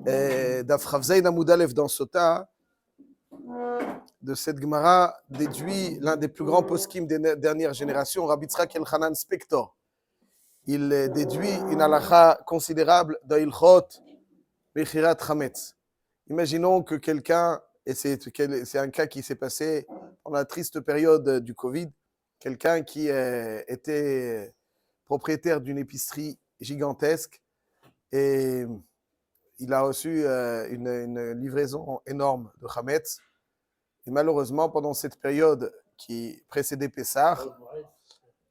Daf Chavzein Amud Aleph dans Sota, de cette Gemara, déduit l'un des plus grands poskim des dernières générations, Rabbi Tzrak Elchanan Spector. Il déduit une halakha considérable d'Ilchot Bechirat Chametz. Imaginons que quelqu'un, et c'est un cas qui s'est passé pendant la triste période du Covid, quelqu'un qui était propriétaire d'une épicerie gigantesque et il a reçu une livraison énorme de Chametz. Et malheureusement, pendant cette période qui précédait Pessah,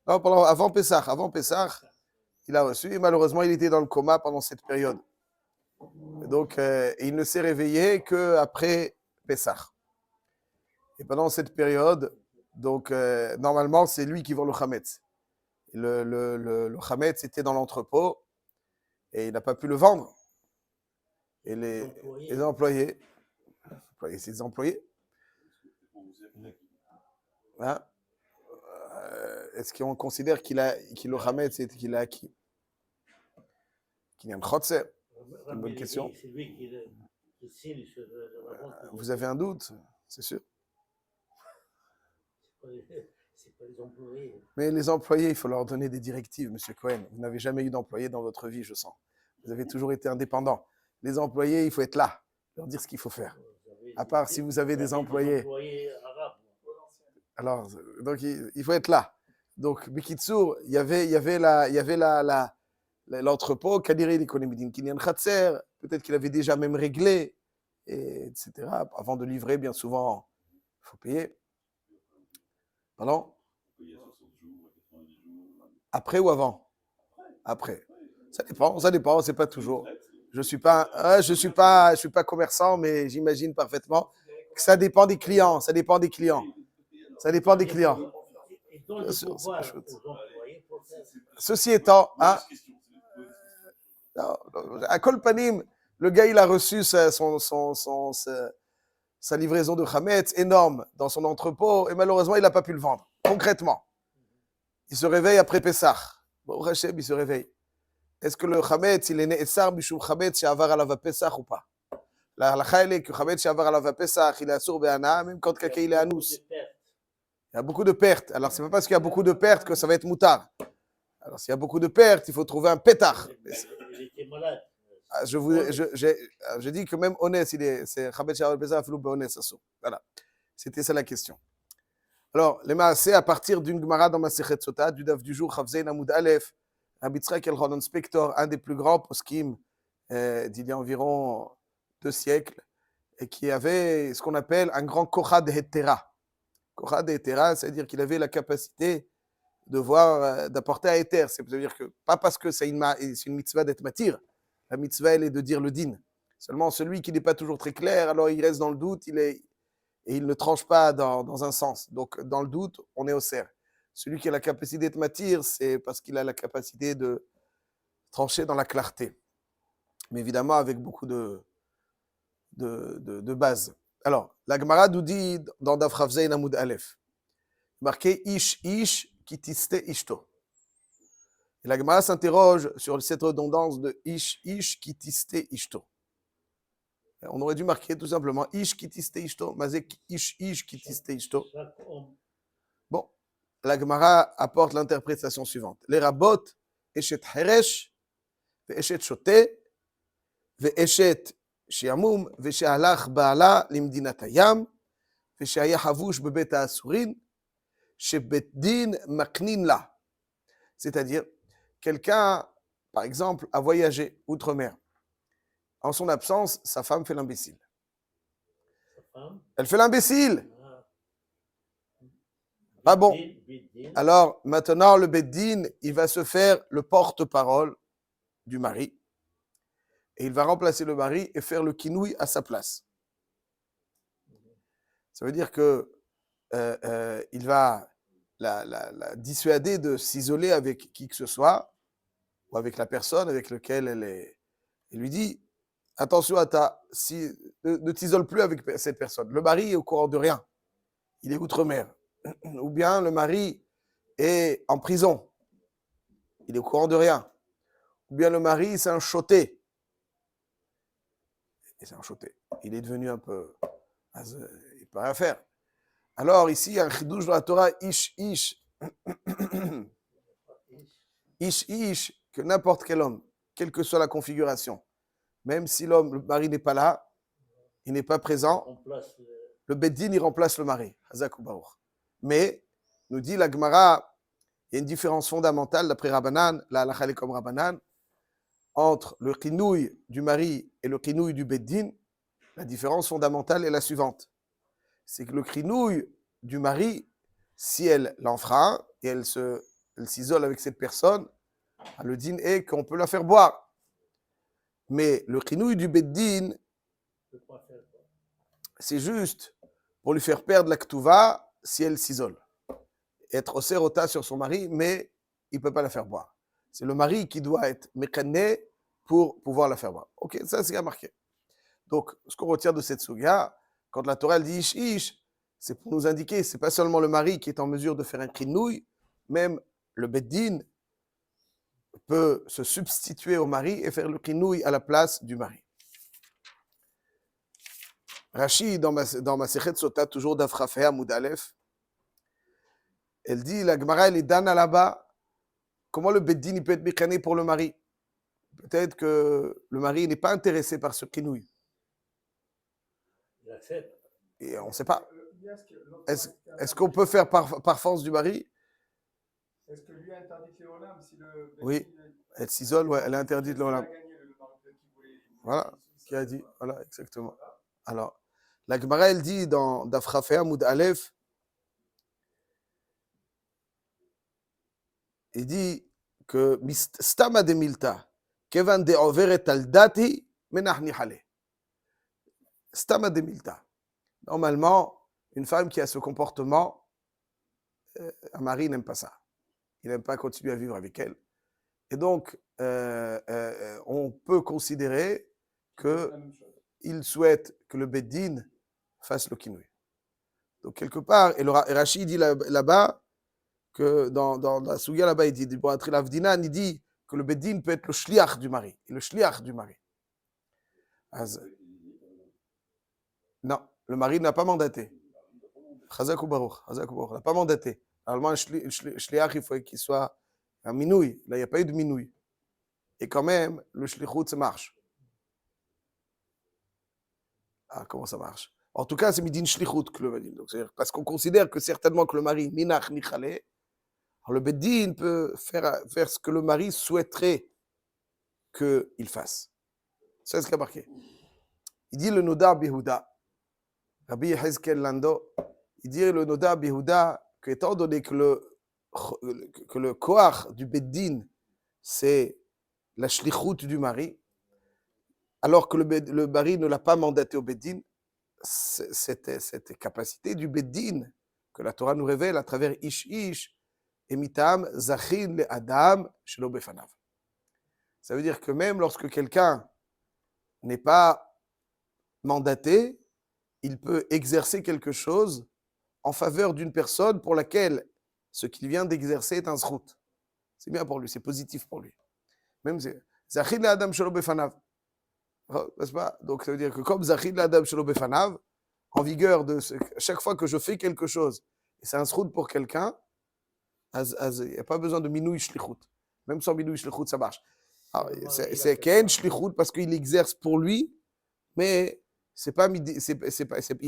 non, avant Pessah, il a reçu, et malheureusement, il était dans le coma pendant cette période. Et donc, il ne s'est réveillé qu'après Pessah. Et pendant cette période, donc, normalement, c'est lui qui vend le Chametz. Le Chametz était dans l'entrepôt, et il n'a pas pu le vendre. Et les employés, ses employés, hein, est-ce qu'on considère qu'il le Hametz et qu'il a acquis? Qu'il y a un chotse? C'est une bonne question. Vous avez un doute, c'est sûr. C'est pas les employés. Mais les employés, il faut leur donner des directives, Monsieur Cohen. Vous n'avez jamais eu d'employé dans votre vie, je sens. Vous avez toujours été indépendant. Les employés, il faut être là, leur dire ce qu'il faut faire. À part si vous avez des employés arabes. Alors, donc il faut être là. Donc, Bikitsour, il y avait l'entrepôt, Kadiri l'économie Kinyan Khatser, peut-être qu'il avait déjà même réglé, etc. Avant de livrer, bien souvent, il faut payer. Pardon? Après ou avant? Après. Ça dépend, c'est pas toujours. Je suis pas commerçant, mais j'imagine parfaitement que ça dépend des clients. Ça dépend des clients. Bien sûr, c'est pas chouette. Ceci étant, hein, à Kolpanim, le gars, il a reçu sa livraison de Chametz énorme dans son entrepôt et malheureusement, il n'a pas pu le vendre. Concrètement, il se réveille après Pessah. Bon, Hachem, il se réveille. Est-ce que le Chametz, il est né Essar Bishum Chametz Shavar Alav Pessah ou pas? La halakha, elle est que Chametz Shavar Alav Pessah, il est Asur Be'ana, même quand quelqu'un il est Anous. Il y a beaucoup de pertes. Alors, c'est pas parce qu'il y a beaucoup de pertes que ça va être moutard. Alors, s'il y a beaucoup de pertes, il faut trouver un pétard. Il était malade. Je dis que même honnête, c'est Chametz Shavar Pessah, Flou Be'ones Asur. Voilà. C'était ça la question. Alors, les maaseh, à partir d'une Gemara dans Masechet Sota, du daf du jour, Chavzein Amud Aleph, Rabbi Tzrak Elchanan Spector, un des plus grands poskim d'il y a environ 2 siècles, et qui avait ce qu'on appelle un grand Kochad Hetera. Kochad Hetera, c'est-à-dire qu'il avait la capacité de voir, d'apporter à Heter. C'est-à-dire que, pas parce que c'est une mitzvah d'être matir, la mitzvah, elle est de dire le din. Seulement, celui qui n'est pas toujours très clair, alors il reste dans le doute, et il ne tranche pas dans un sens. Donc, dans le doute, on est au cerf. Celui qui a la capacité d'être matir, c'est parce qu'il a la capacité de trancher dans la clarté. Mais évidemment, avec beaucoup de base. Alors, la Gemara nous dit dans Daf Chavzein Amud Aleph, marqué Ish ki tiste ishto. Et la Gemara s'interroge sur cette redondance de Ish ki tiste ishto. On aurait dû marquer tout simplement Ish ki tiste ishto, Mazek Ish ki tiste ishto. Bon, la Gemara apporte l'interprétation suivante. Les rabot, Eshet Heresh, Eshet Shote, Eshet Shiamum, Veshalach Baala, Limdinat Hayam, Veshaya Havush Bebet Asurin, Shebet Din Maknin La. C'est-à-dire, quelqu'un, par exemple, a voyagé outre-mer. En son absence, sa femme fait l'imbécile. Elle fait l'imbécile. Pas bon. Alors, maintenant, le Beddin, il va se faire le porte-parole du mari. Et il va remplacer le mari et faire le kinouï à sa place. Ça veut dire que il va la dissuader de s'isoler avec qui que ce soit, ou avec la personne avec laquelle elle est. Il lui dit, attention à ne t'isole plus avec cette personne. Le mari est au courant de rien. Il est outre-mer. Ou bien le mari est en prison. Il est au courant de rien. Ou bien le mari, c'est un choté. Et c'est enchanté. Il est devenu un peu... il ne peut rien faire. Alors ici, il y a un chidouche dans la Torah, ish, que n'importe quel homme, quelle que soit la configuration, même si l'homme, le mari n'est pas là, il n'est pas présent, On place le Beddin, il remplace le mari. Hazak ou Baruch. Mais, nous dit la Gemara, il y a une différence fondamentale, d'après Rabbanan, la halakha est comme Rabbanan, entre le qinouï du mari et le qinouï du Beddin. La différence fondamentale est la suivante. C'est que le qinouï du mari, si elle l'enfreint et elle s'isole avec cette personne, le din est qu'on peut la faire boire. Mais le qinouï du Beddin, de quoi faire. c'est juste pour lui faire perdre la ktuva si elle s'isole. Être au sérota sur son mari, mais il ne peut pas la faire boire. C'est le mari qui doit être mécané pour pouvoir la faire boire. Ok, ça c'est marqué. Donc, ce qu'on retient de cette sugia, quand la Torah elle dit ish ish, c'est pour nous indiquer, c'est pas seulement le mari qui est en mesure de faire un qinouï, même le beddin peut se substituer au mari et faire le qinouï à la place du mari. Rashi, dans ma Sechet Sota, toujours d'Afrafea Moudalef, elle dit, la Gemara, elle est dana là-bas, comment le beddin il peut être mécané pour le mari? Peut-être que le mari n'est pas intéressé par ce qinouï. Il accepte. Et on ne sait pas. Est-ce qu'on peut faire par force du mari? Est-ce que lui a interdit l'olam si le... Oui, elle s'isole, ouais, elle est interdite de l'olam. Voilà, qui a dit, voilà, exactement. Alors, la Gemara, elle dit dans Dafrafea Moud Aleph, il dit que Stama de Milta, Kevan de Overet al Dati, Menachni Hale. Stama de Milta. Normalement, une femme qui a ce comportement, un mari n'aime pas ça. Il n'aime pas continuer à vivre avec elle. Et donc, on peut considérer qu'il souhaite que le Beddin fasse le kinouï. Donc, quelque part, et Rachid dit là-bas, que dans la Sougia là-bas, il dit, pour être l'Avdinan, il dit que le Beddin peut être le shliach du mari. Et le shliach du mari. Non, le mari n'a pas mandaté. Chazak ou Baruch, il n'a pas mandaté. Normalement, le shliach, il faut qu'il soit un minouï. Là, il n'y a pas eu de minouï. Et quand même, le shlichut, ça marche. Ah, comment ça marche? En tout cas, c'est midin shlichut que le beddin. Parce qu'on considère que certainement que le mari, minach nichale, le beddin peut faire ce que le mari souhaiterait qu'il fasse. C'est ce qu'il a marqué. Il dit le Noda Behuda. Rabbi Yehezkel Lando, il dit le Noda Behuda, qu'étant donné que le koach du beddin, c'est la shlichut du mari, alors que le mari ne l'a pas mandaté au beddin, cette capacité du beddin que la Torah nous révèle à travers ish ish et mitam zachin le adam shelo befanav. Ça veut dire que même lorsque quelqu'un n'est pas mandaté, il peut exercer quelque chose en faveur d'une personne pour laquelle ce qu'il vient d'exercer est un zrout. C'est bien pour lui, c'est positif pour lui. Même zachin le adam shelo befanav. N'est-ce pas? Donc ça veut dire que comme zachin le adam shelo befanav, en vigueur de chaque fois que je fais quelque chose, et c'est un zrout pour quelqu'un, il n'y a pas besoin de minouï shlichut. Même sans minouï shlichut, ça marche. Alors, c'est ken shlichut parce qu'il exerce pour lui, mais c'est pas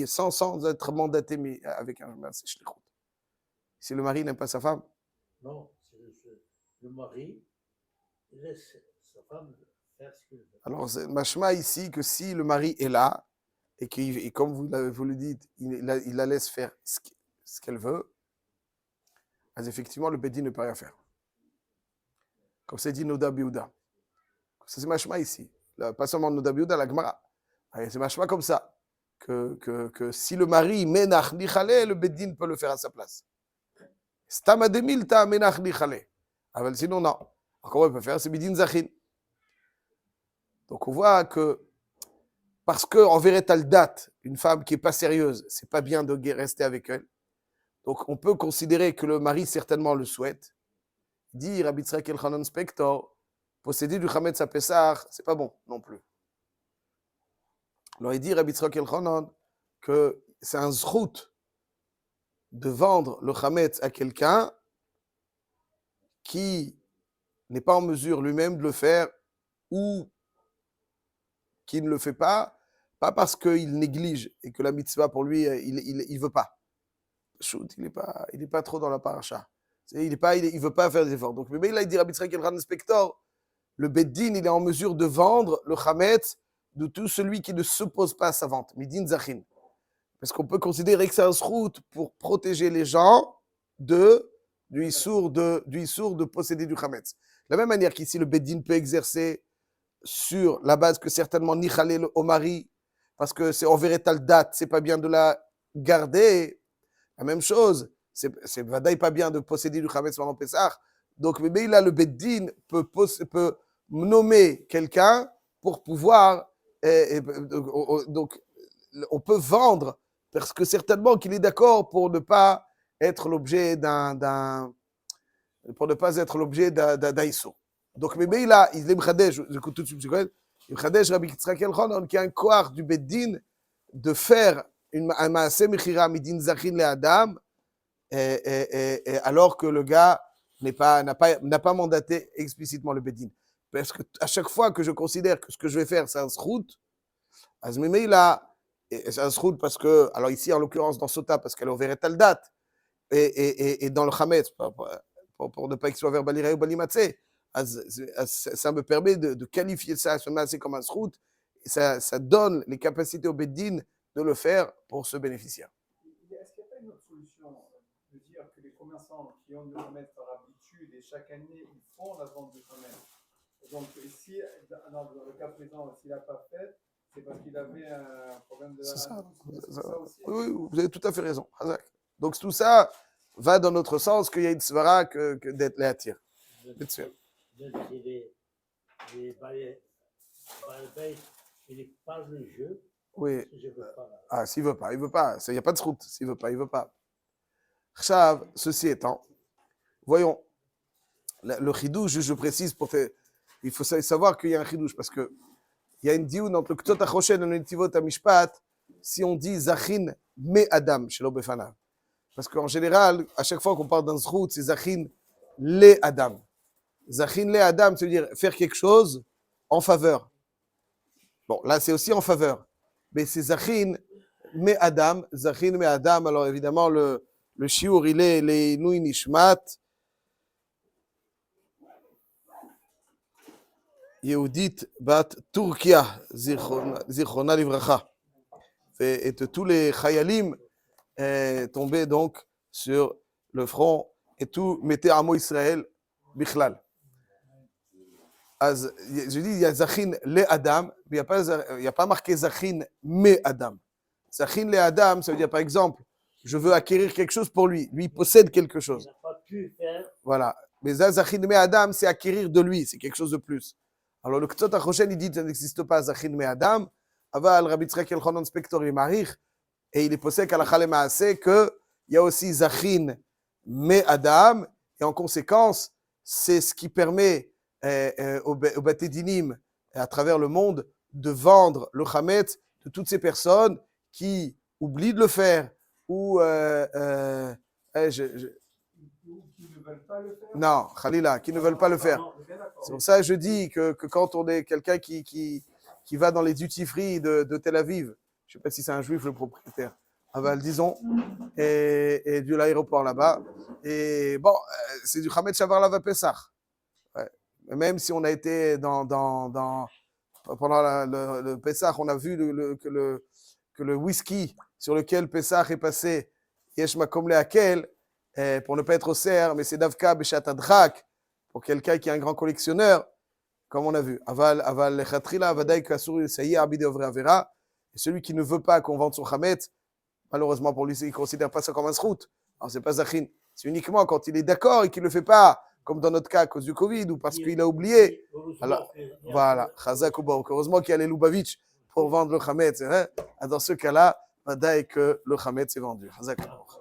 sans être mandaté mais avec un c'est shlichut. Si le mari n'aime pas sa femme, Non, le mari laisse sa femme faire ce qu'il veut. alors c'est mashma ici que si le mari est là et comme vous le dites, il la laisse faire ce qu'elle veut, alors effectivement le beddin ne peut rien faire. Comme c'est dit Noda Biouda. C'est mashma ici. Pas seulement Noda Biouda, la Gemara. C'est mashma comme ça. Que si le mari menach nichale, le beddin peut le faire à sa place. Stama de milta menach nichale. Sinon, non. Alors, comment il peut faire? C'est bidin zachin. Donc on voit que parce qu'en vérité, elle date, une femme qui n'est pas sérieuse, c'est pas bien de rester avec elle. Donc on peut considérer que le mari certainement le souhaite. Dit Rabbi Tzrak Elchanan Spector, posséder du Chametz à Pessah, c'est pas bon non plus. Alors il dit Rabbi Yitzchak Elchanan que c'est un zrout de vendre le chametz à quelqu'un qui n'est pas en mesure lui-même de le faire ou qui ne le fait pas parce qu'il néglige et que la mitzvah pour lui, il veut pas. Shoot, il est pas trop dans la paracha. Il veut pas faire des efforts. Donc, mais là, il dit Rabbi Yitzchak Elchanan Spector, le Beddin, il est en mesure de vendre le chametz de tout celui qui ne s'oppose pas à sa vente. Midin Zachin. Parce qu'on peut considérer que c'est un zrout pour protéger les gens du issour de posséder du chametz. De la même manière qu'ici, le Beddin peut exercer sur la base que certainement Nichalel au mari, parce que c'est envers tal date, c'est pas bien de la garder. La même chose, c'est vadaï pas bien de posséder du chametz pendant Pessah. Donc, mais là, le Beddin peut nommer quelqu'un pour pouvoir. Donc, on peut vendre, parce que certainement qu'il est d'accord pour ne pas être l'objet d'un issur. Donc, mais là, il est mchadesh, j'écoute tout de suite, il mchadesh Rabbi Yitzchak Elchanan, qui a un koar du Beddin de faire un maaseh mechira midin zachin le Adam, alors que le gars n'a pas mandaté explicitement le Beddin. Parce que à chaque fois que je considère que ce que je vais faire, c'est un zrout, mais là, c'est un zrout parce que, alors ici en l'occurrence dans Sota, parce qu'elle est au telle date, et dans le Chametz, pour ne pas qu'il soit vers Baliré ou Balimatzé, ça me permet de qualifier ça comme un zrout, et ça donne les capacités au Beddin de le faire pour ce bénéficiaire. Est-ce qu'il n'y a pas une autre solution de dire que les commerçants qui ont du chametz par habitude et chaque année ils font la vente du chametz? Donc ici, dans le cas présent, s'il n'a pas fait, c'est parce qu'il avait un problème de... C'est ça. Ça aussi. Oui, vous avez tout à fait raison. Donc tout ça va dans notre sens qu'il y a une svara que d'être les attire. Même si les balais, il n'est pas le jeu, Oui. je ne veux pas. Ah, s'il veut pas, il veut pas. Il n'y a pas de route. S'il veut pas, il veut pas. Chav, ceci étant, voyons, le chidouche, je précise, il faut savoir qu'il y a un chidouche, parce qu'il y a une dioune entre le Ktot HaChoshen et le Netivot HaMishpat, si on dit Zachin me Adam, chez l'Obefanav. Parce qu'en général, à chaque fois qu'on parle d'un zrout, c'est Zachin le Adam. Zachin le Adam, ça veut dire faire quelque chose en faveur. Bon, là, c'est aussi en faveur. Mais c'est Zachin me Adam. Zachin me Adam, alors évidemment, le shiur, il est les Nui Nishmat. Yehudit bat Turkia, Zichrona Livracha. Et tous les chayalim tombaient donc sur le front et tout mettait Amo Israël Bichlal. Je dis, il y a Zachin le Adam, mais il n'y a pas marqué Zachin me Adam. Zachin le Adam, ça veut dire par exemple, je veux acquérir quelque chose pour lui. Lui, il possède quelque chose. Il n'a pas pu faire. Voilà. Mais Zachin me Adam, c'est acquérir de lui, c'est quelque chose de plus. Alors le Ktot HaChoshen, il dit que ça n'existe pas Zachin me Adam. Aval Rabbi Yitzchak Elchanan Spector il marich, et il est possède à la Maaseh qu'il y a aussi Zachin me Adam, et en conséquence, c'est ce qui permet au Bate Dinim à travers le monde de vendre le chametz de toutes ces personnes qui oublient de le faire ou Qui ne veulent pas le faire? non, Khalila, qui ne veulent pas le faire. C'est pour ça que je dis que quand on est quelqu'un qui va dans les duty free de Tel Aviv, je ne sais pas si c'est un juif le propriétaire, disons, et de l'aéroport là-bas, et bon, c'est du chametz shavar lava Pesach. Ouais. Même si on a été pendant le Pessah, on a vu que le whisky sur lequel Pessah est passé, Yesh Makom Lehakel, pour ne pas être au cerf, mais c'est Davka Beshat Adrak, pour quelqu'un qui est un grand collectionneur, comme on a vu. Aval Lechatrila, Vadaï Kasur Sayi Abide Ovre Avera, et celui qui ne veut pas qu'on vende son chametz, malheureusement pour lui, il ne considère pas ça comme un zrout. Alors c'est pas Zachin, c'est uniquement quand il est d'accord et qu'il ne le fait pas, comme dans notre cas à cause du Covid ou parce qu'il a oublié. Alors, voilà, Chazak ou Baruch. Heureusement qu'il y a les Lubavitch pour vendre le Chametz. Dans ce cas-là, Vadaï que le Chametz est vendu. Chazak ou Baruch.